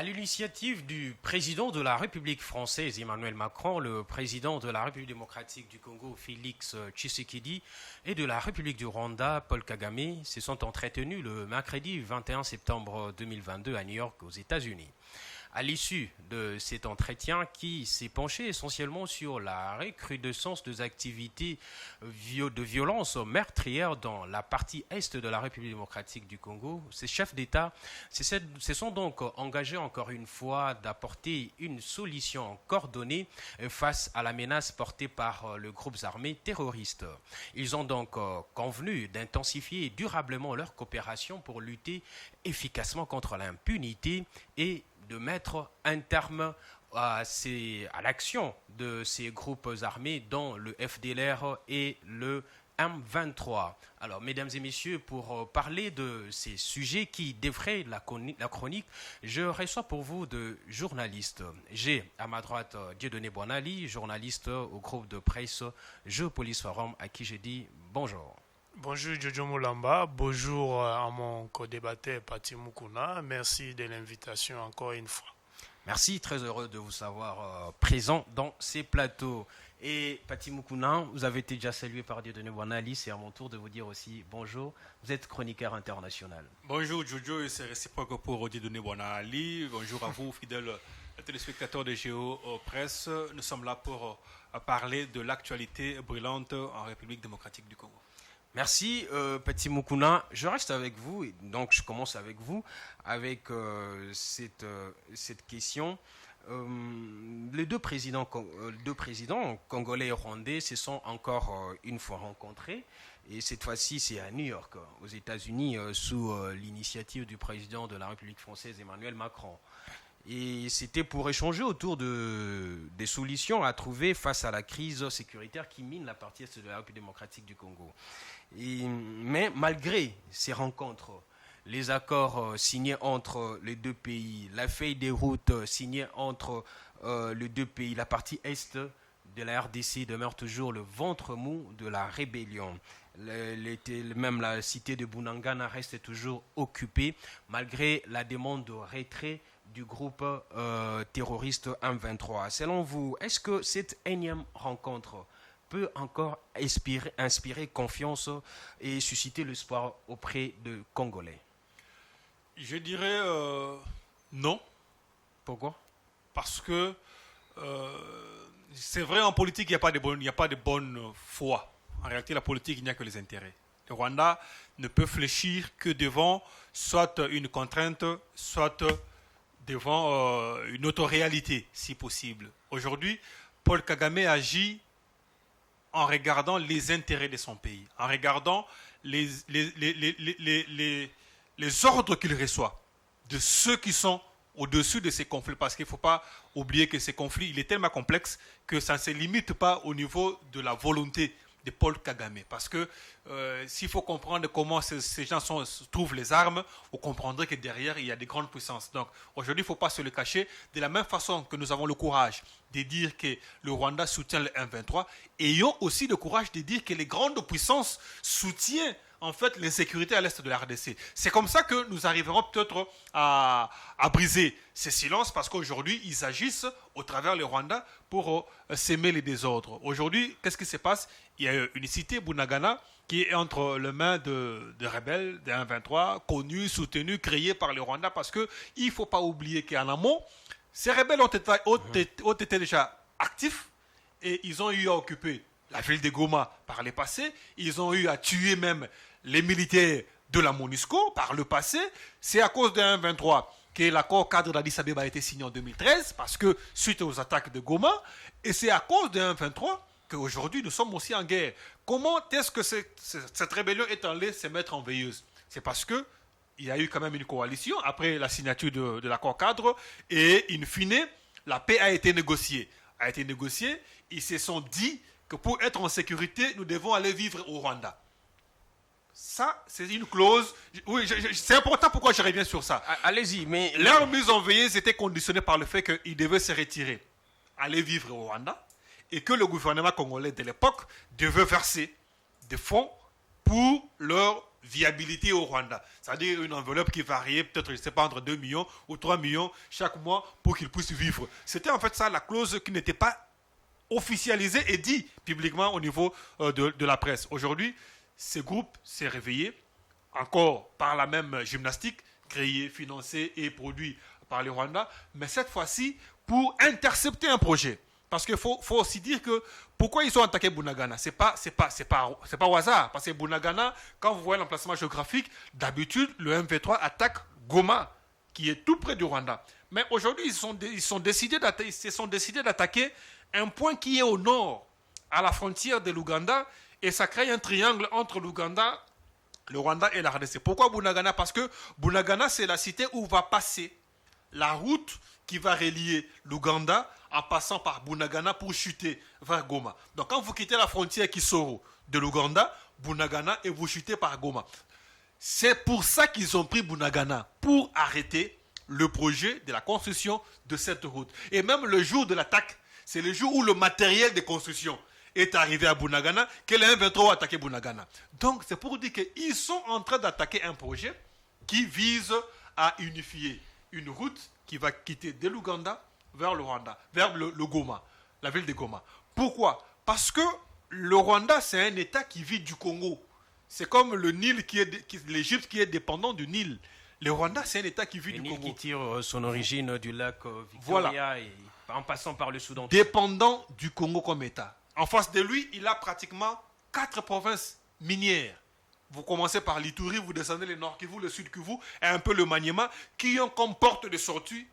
À l'initiative du président de la République française Emmanuel Macron, le président de la République démocratique du Congo Félix Tshisekedi et de la République du Rwanda Paul Kagame se sont entretenus le mercredi 21 septembre 2022 à New York aux États-Unis. À l'issue de cet entretien qui s'est penché essentiellement sur la recrudescence des activités de violence meurtrières dans la partie est de la République démocratique du Congo, ces chefs d'État se sont donc engagés encore une fois d'apporter une solution coordonnée face à la menace portée par le groupe armé terroriste. Ils ont donc convenu d'intensifier durablement leur coopération pour lutter efficacement contre l'impunité et de mettre un terme à l'action de ces groupes armés dont le FDLR et le M23. Alors, mesdames et messieurs, pour parler de ces sujets qui défraient la chronique, je reçois pour vous de journalistes. J'ai à ma droite Dieudonné Boinali, journaliste au groupe de presse Géopolis Forum, à qui je dis bonjour. Bonjour Jojo Moulamba, bonjour à mon co-débatteur Pati Mukuna, merci de l'invitation encore une fois. Merci, très heureux de vous savoir présent dans ces plateaux. Et Pati Mukuna, vous avez été déjà salué par Dieudonné Boinali, c'est à mon tour de vous dire aussi bonjour, vous êtes chroniqueur international. Bonjour Jojo, et c'est réciproque pour Dieudonné Boinali, bonjour à vous fidèles téléspectateurs de Géo Presse, nous sommes là pour parler de l'actualité brûlante en République démocratique du Congo. Merci Pati Mukuna. Je reste avec vous, et donc je commence avec vous, avec cette question. Les deux présidents congolais et rwandais se sont encore une fois rencontrés, et cette fois-ci c'est à New York, aux États-Unis, sous l'initiative du président de la République française Emmanuel Macron. Et c'était pour échanger autour des solutions à trouver face à la crise sécuritaire qui mine la partie est de la République démocratique du Congo. Mais malgré ces rencontres, les accords signés entre les deux pays, la feuille des routes signée entre les deux pays, la partie est de la RDC demeure toujours le ventre mou de la rébellion. Même la cité de Bunagana reste toujours occupée malgré la demande de retrait du groupe terroriste M23. Selon vous, est-ce que cette énième rencontre peut encore inspirer confiance et susciter l'espoir auprès des Congolais? Je dirais non. Pourquoi? Parce que c'est vrai, en politique, il n'y a pas de bonne foi. En réalité, la politique, il n'y a que les intérêts. Le Rwanda ne peut fléchir que devant soit une contrainte, soit devant une autre réalité, si possible. Aujourd'hui, Paul Kagame agit en regardant les intérêts de son pays, en regardant les ordres qu'il reçoit de ceux qui sont au-dessus de ces conflits. Parce qu'il ne faut pas oublier que ces conflits, il est tellement complexe que ça ne se limite pas au niveau de la volonté de Paul Kagame. Parce que s'il faut comprendre comment ces gens trouvent les armes, vous comprendrez que derrière, il y a des grandes puissances. Donc aujourd'hui, il ne faut pas se le cacher. De la même façon que nous avons le courage de dire que le Rwanda soutient le M23, ayons aussi le courage de dire que les grandes puissances soutiennent en fait l'insécurité à l'est de la RDC. C'est comme ça que nous arriverons peut-être à briser ces silences, parce qu'aujourd'hui, ils agissent au travers le Rwanda pour s'aimer les désordres. Aujourd'hui, qu'est-ce qui se passe? Il y a une cité, Bunagana, qui est entre les mains de rebelles, des M23, connus, soutenus, créés par le Rwanda, parce qu'il ne faut pas oublier qu'en amont, ces rebelles ont été déjà actifs et ils ont eu à occuper la ville de Goma par le passé. Ils ont eu à tuer même les militaires de la MONUSCO par le passé. C'est à cause d'un M23 que l'accord cadre d'Addis Abeba a été signé en 2013, parce que suite aux attaques de Goma, et c'est à cause d'un M23 qu'aujourd'hui nous sommes aussi en guerre. Comment est-ce que cette rébellion est allée se mettre en veilleuse? C'est parce que il y a eu quand même une coalition après la signature de l'accord cadre, et in fine, la paix a été négociée. Ils se sont dit que pour être en sécurité, nous devons aller vivre au Rwanda. Ça, c'est une clause. Oui, c'est important pourquoi je reviens sur ça. Allez-y, mais leur mise en veilleuse était conditionnée par le fait qu'ils devaient se retirer, aller vivre au Rwanda, et que le gouvernement congolais de l'époque devait verser des fonds pour leur viabilité au Rwanda. C'est-à-dire une enveloppe qui variait peut-être, je ne sais pas, entre 2 millions ou 3 millions chaque mois pour qu'ils puissent vivre. C'était en fait ça la clause qui n'était pas officialisée et dit publiquement au niveau de la presse. Aujourd'hui, ce groupe s'est réveillé, encore par la même gymnastique, créé, financé et produit par le Rwanda, mais cette fois-ci pour intercepter un projet. Parce qu'il faut aussi dire que pourquoi ils ont attaqué Bunagana, c'est pas au hasard. Parce que Bunagana, quand vous voyez l'emplacement géographique, d'habitude le MV3 attaque Goma, qui est tout près du Rwanda. Mais aujourd'hui, ils se sont décidés d'attaquer un point qui est au nord, à la frontière de l'Ouganda, et ça crée un triangle entre l'Ouganda, le Rwanda et la RDC. Pourquoi Bunagana? Parce que Bunagana, c'est la cité où va passer la route qui va relier l'Ouganda en passant par Bunagana pour chuter vers Goma. Donc quand vous quittez la frontière Kisoro de l'Ouganda, Bunagana, et vous chutez par Goma. C'est pour ça qu'ils ont pris Bunagana, pour arrêter le projet de la construction de cette route. Et même le jour de l'attaque, c'est le jour où le matériel de construction est arrivé à Bunagana que les M23 ont attaqué Bunagana. Donc c'est pour dire qu'ils sont en train d'attaquer un projet qui vise à unifier une route qui va quitter de l'Ouganda vers le Rwanda, vers le Goma, la ville de Goma. Pourquoi? Parce que le Rwanda, c'est un État qui vit du Congo. C'est comme le Nil, l'Égypte qui est dépendant du Nil. Le Rwanda, c'est un État qui vit du Congo. Qui tire son origine du lac Victoria, voilà. Et en passant par le Soudan. Dépendant du Congo comme État. En face de lui, il a pratiquement 4 provinces minières. Vous commencez par l'Ituri, vous descendez le Nord Kivu, le Sud Kivu et un peu le Maniema, qui ont comme porte de sortie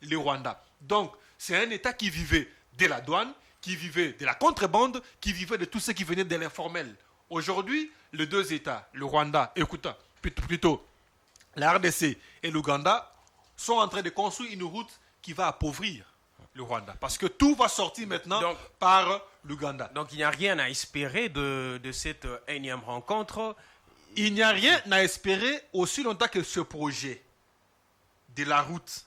le Rwanda. Donc, c'est un État qui vivait de la douane, qui vivait de la contrebande, qui vivait de tout ce qui venait de l'informel. Aujourd'hui, les deux États, le Rwanda, plutôt la RDC et l'Ouganda, sont en train de construire une route qui va appauvrir le Rwanda. Parce que tout va sortir maintenant par l'Ouganda. Donc il n'y a rien à espérer de cette énième rencontre. Il n'y a rien à espérer aussi longtemps que ce projet de la route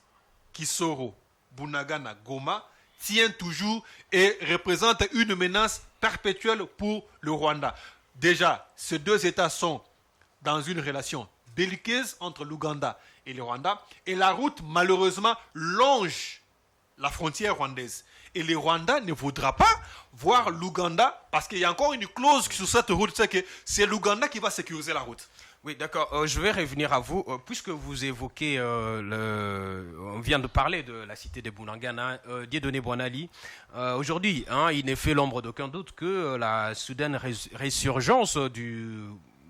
Kisoro, Bunagana, Goma tient toujours et représente une menace perpétuelle pour le Rwanda. Déjà, ces deux États sont dans une relation belliqueuse entre l'Ouganda et le Rwanda. Et la route, malheureusement, longe la frontière rwandaise. Et le Rwanda ne voudra pas voir l'Ouganda, parce qu'il y a encore une clause sur cette route, c'est que c'est l'Ouganda qui va sécuriser la route. Oui, d'accord. Je vais revenir à vous. Puisque vous évoquez, on vient de parler de la cité de Bunagana, Dieudonné Boinali. Aujourd'hui, il n'est fait l'ombre d'aucun doute que la soudaine résurgence du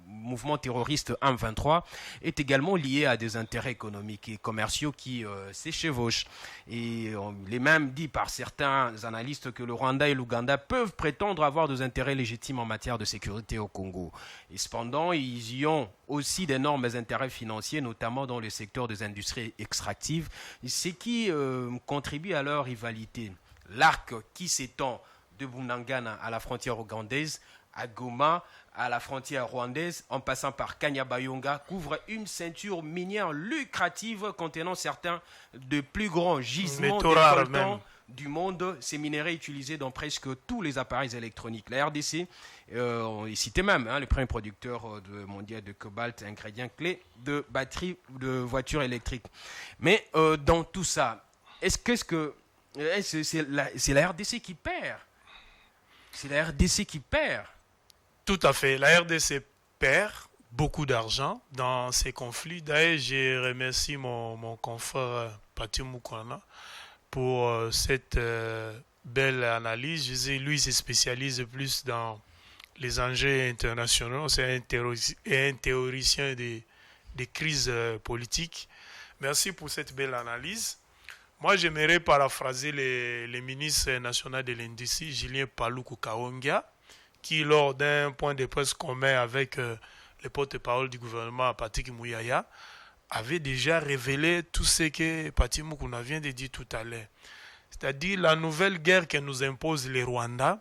mouvement terroriste M23 est également lié à des intérêts économiques et commerciaux qui s'échevauchent. Et il est même dit par certains analystes que le Rwanda et l'Ouganda peuvent prétendre avoir des intérêts légitimes en matière de sécurité au Congo. Et cependant, ils y ont aussi d'énormes intérêts financiers, notamment dans le secteur des industries extractives, ce qui contribue à leur rivalité. L'arc qui s'étend de Bunagana à la frontière ougandaise, à Goma, à la frontière rwandaise, en passant par Kanyabayonga, couvre une ceinture minière lucrative contenant certains des plus grands gisements de coltan du monde. Ces minéraux utilisés dans presque tous les appareils électroniques. La RDC, on est cité même, le premier producteur mondial de cobalt, ingrédient clé de batteries de voitures électriques. Mais dans tout ça, c'est la RDC qui perd? C'est la RDC qui perd. Tout à fait. La RDC perd beaucoup d'argent dans ces conflits. D'ailleurs, je remercie mon confrère Patrick Mukwana pour cette belle analyse. Je sais, lui, il se spécialise plus dans les enjeux internationaux. C'est un théoricien des crises politiques. Merci pour cette belle analyse. Moi, j'aimerais paraphraser le ministre national de l'Industrie, Julien Paluku Kahongya, qui, lors d'un point de presse commun avec le porte-parole du gouvernement, Patrick Mouyaya, avait déjà révélé tout ce que Patrick Mukuna vient de dire tout à l'heure. C'est-à-dire la nouvelle guerre que nous impose les Rwandais,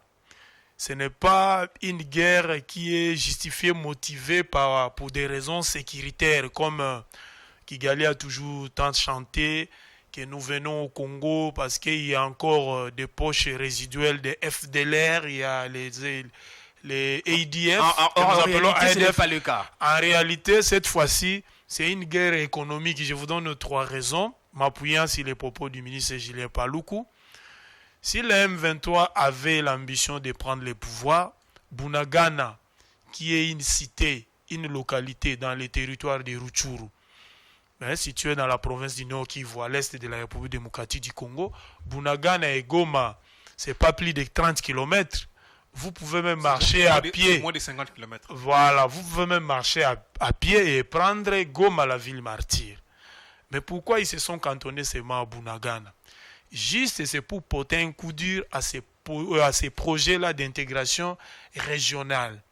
ce n'est pas une guerre qui est justifiée, motivée pour des raisons sécuritaires, comme Kigali a toujours tant chanté, que nous venons au Congo parce qu'il y a encore des poches résiduelles de FDLR, il y a les ADF, En que nous appelons réalité, ce n'est ADF. pas le cas. En réalité, cette fois-ci, c'est une guerre économique. Je vous donne 3 raisons, m'appuyant sur les propos du ministre Julien Paluku. Si le M23 avait l'ambition de prendre le pouvoir, Bunagana, qui est une cité, une localité dans le territoire de Rutshuru, situé dans la province du Nord Kivu, à l'est de la République démocratique du Congo, Bunagana et Goma, c'est pas plus de 30 km. Vous pouvez même marcher à pied. Moins de 50 km. Voilà, vous pouvez même marcher à pied et prendre Goma, la ville martyre. Mais pourquoi ils se sont cantonnés seulement à Bunagana? Juste, c'est pour porter un coup dur à ces projets-là d'intégration régionale.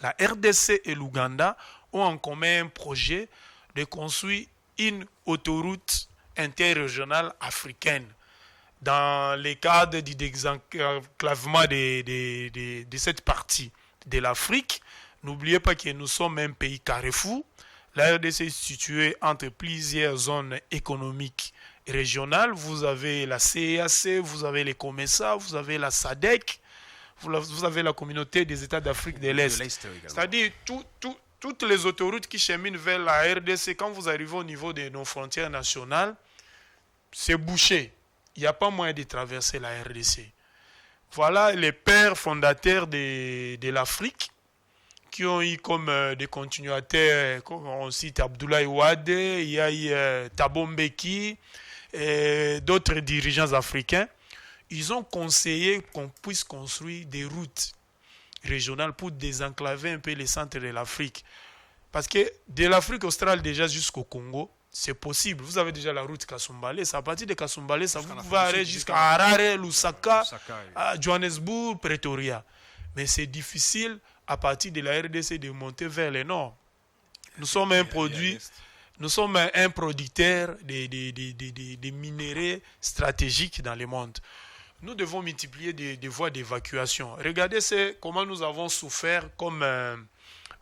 La RDC et l'Ouganda ont en commun un projet de construire une autoroute interrégionale africaine dans le cadre du désenclavement de cette partie de l'Afrique. N'oubliez pas que nous sommes un pays carrefour. La RDC est située entre plusieurs zones économiques régionales. Vous avez la CEAC, vous avez les COMESA, vous avez la SADC, vous avez la communauté des États d'Afrique de l'Est. C'est-à-dire toutes les autoroutes qui cheminent vers la RDC, quand vous arrivez au niveau de nos frontières nationales, c'est bouché. Il n'y a pas moyen de traverser la RDC. Voilà les pères fondateurs de l'Afrique qui ont eu comme des continuateurs, comme on cite Abdoulaye Wade, il y a eu Thabo Mbeki, et d'autres dirigeants africains. Ils ont conseillé qu'on puisse construire des routes régionales pour désenclaver un peu les centres de l'Afrique. Parce que de l'Afrique australe déjà jusqu'au Congo, c'est possible. Vous avez déjà la route Kasumbalé. C'est à partir de Kasumbalé, ça vous va aller jusqu'à Harare, Lusaka, à Johannesburg, Pretoria. Mais c'est difficile à partir de la RDC de monter vers le nord. Nous sommes un produit, nous sommes un producteur de minéraux stratégiques dans le monde. Nous devons multiplier des voies d'évacuation. Regardez comment nous avons souffert comme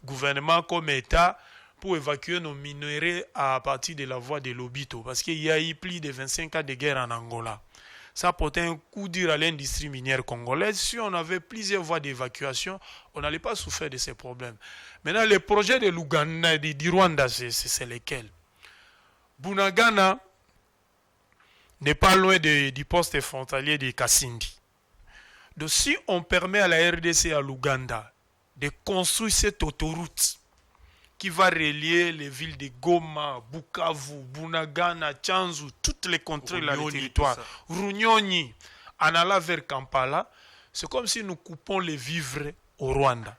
gouvernement, comme État, pour évacuer nos minéraux à partir de la voie de Lobito. Parce qu'il y a eu plus de 25 ans de guerre en Angola. Ça a porté un coup dur à l'industrie minière congolaise. Si on avait plusieurs voies d'évacuation, on n'allait pas souffrir de ces problèmes. Maintenant, les projets de l'Ouganda, du Rwanda, c'est lesquels? Bunagana n'est pas loin du poste frontalier de Kasindi. Donc, si on permet à la RDC et à l'Ouganda de construire cette autoroute qui va relier les villes de Goma, Bukavu, Bunagana, Tchanzu, toutes les contrées de la territoire, Runyonyi, en allant vers Kampala, c'est comme si nous coupons les vivres au Rwanda,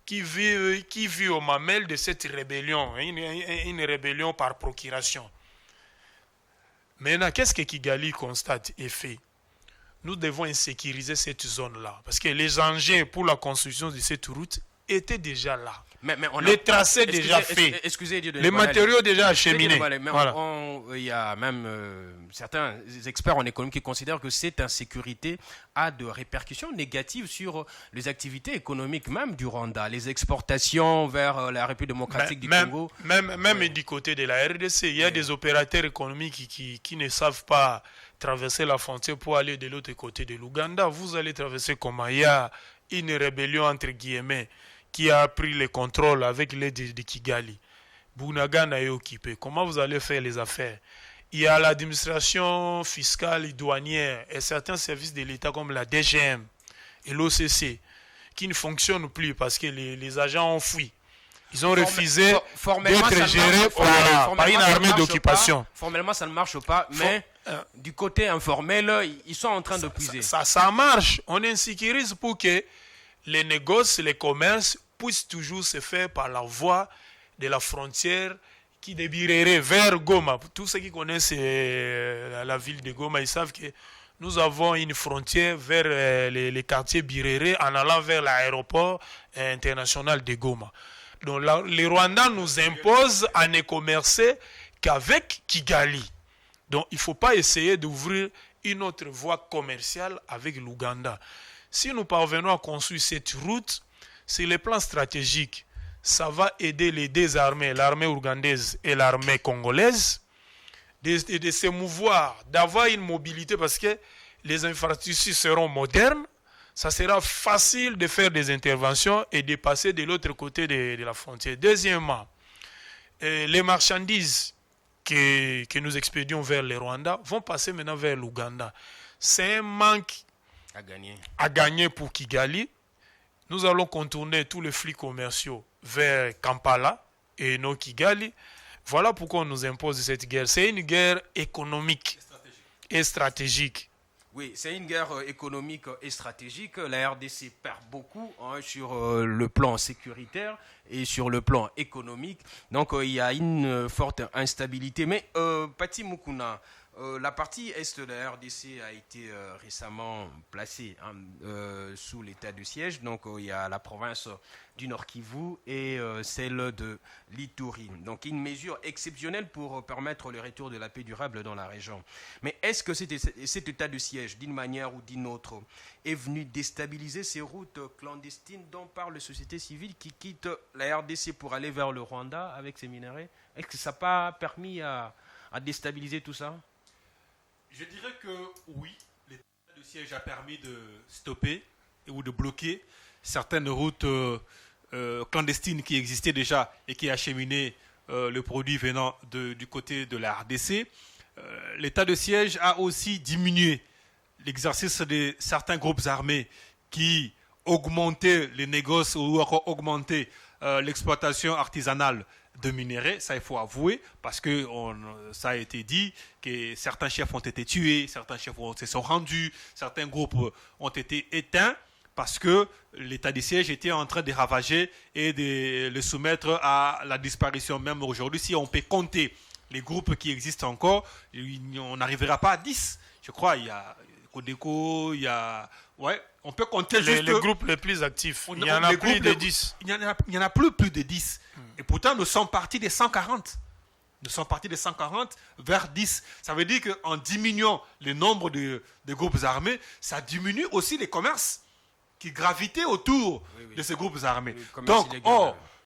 qui vit au mamelles de cette rébellion, une rébellion par procuration. Maintenant, qu'est-ce que Kigali constate et fait? Nous devons insécuriser cette zone-là, parce que les engins pour la construction de cette route étaient déjà là. Les tracés déjà faits, les matériaux déjà acheminés. Il y a même certains experts en économie qui considèrent que cette insécurité a de répercussions négatives sur les activités économiques même du Rwanda, les exportations vers la République démocratique du Congo. Même du côté de la RDC, il y a des opérateurs économiques qui ne savent pas traverser la frontière pour aller de l'autre côté de l'Ouganda. Vous allez traverser comment? Il y a une rébellion entre guillemets qui a pris le contrôle avec l'aide de Kigali. Bunagana est occupé. Comment vous allez faire les affaires? Il y a l'administration fiscale et douanière et certains services de l'État comme la DGM et l'OCC qui ne fonctionnent plus parce que les agents ont fui. Ils ont refusé d'être gérés par une armée d'occupation. Formellement, ça ne marche pas, mais du côté informel, ils sont en train de puiser. Ça marche. On insécurise pour que les négoces, les commerces puissent toujours se faire par la voie de la frontière qui débirerait vers Goma. Tous ceux qui connaissent la ville de Goma, ils savent que nous avons une frontière vers les quartiers Birere en allant vers l'aéroport international de Goma. Donc les Rwandais nous imposent à ne commercer qu'avec Kigali. Donc il ne faut pas essayer d'ouvrir une autre voie commerciale avec l'Ouganda. Si nous parvenons à construire cette route, sur le plan stratégique, ça va aider les deux armées, l'armée ougandaise et l'armée congolaise, de se mouvoir, d'avoir une mobilité parce que les infrastructures seront modernes, ça sera facile de faire des interventions et de passer de l'autre côté de la frontière. Deuxièmement, les marchandises que nous expédions vers le Rwanda vont passer maintenant vers l'Ouganda. C'est un manque à gagner pour Kigali. Nous allons contourner tous les flux commerciaux vers Kampala et non Kigali. Voilà pourquoi on nous impose cette guerre. C'est une guerre économique et stratégique. Oui, c'est une guerre économique et stratégique. La RDC perd beaucoup sur le plan sécuritaire et sur le plan économique. Donc il y a une forte instabilité. Mais Pati Mukuna, la partie est de la RDC a été récemment placée sous l'état de siège. Donc il y a la province du Nord Kivu et celle de l'Ituri. Donc une mesure exceptionnelle pour permettre le retour de la paix durable dans la région. Mais est-ce que cet état de siège, d'une manière ou d'une autre, est venu déstabiliser ces routes clandestines dont parle la société civile qui quitte la RDC pour aller vers le Rwanda avec ses minerais? Est-ce que ça n'a pas permis à déstabiliser tout ça? Je dirais que oui, l'état de siège a permis de stopper ou de bloquer certaines routes clandestines qui existaient déjà et qui acheminaient le produit venant du côté de la RDC. L'état de siège a aussi diminué l'exercice de certains groupes armés qui augmentaient les négoces ou encore augmentaient l'exploitation artisanale de minerais, ça il faut avouer, parce que ça a été dit que certains chefs ont été tués, certains chefs se sont rendus, certains groupes ont été éteints parce que l'état de siège était en train de ravager et de le soumettre à la disparition. Même aujourd'hui, si on peut compter les groupes qui existent encore, on n'arrivera pas à 10. Je crois, il y a Codeco, il y a... Ouais, on peut compter juste... Les groupes les plus actifs, il y en a plus de 10. Il n'y en a plus de 10. Et pourtant, nous sommes partis des 140. Nous sommes partis des 140 vers 10. Ça veut dire qu'en diminuant le nombre de groupes armés, ça diminue aussi les commerces qui gravitaient autour de ces groupes armés. Donc,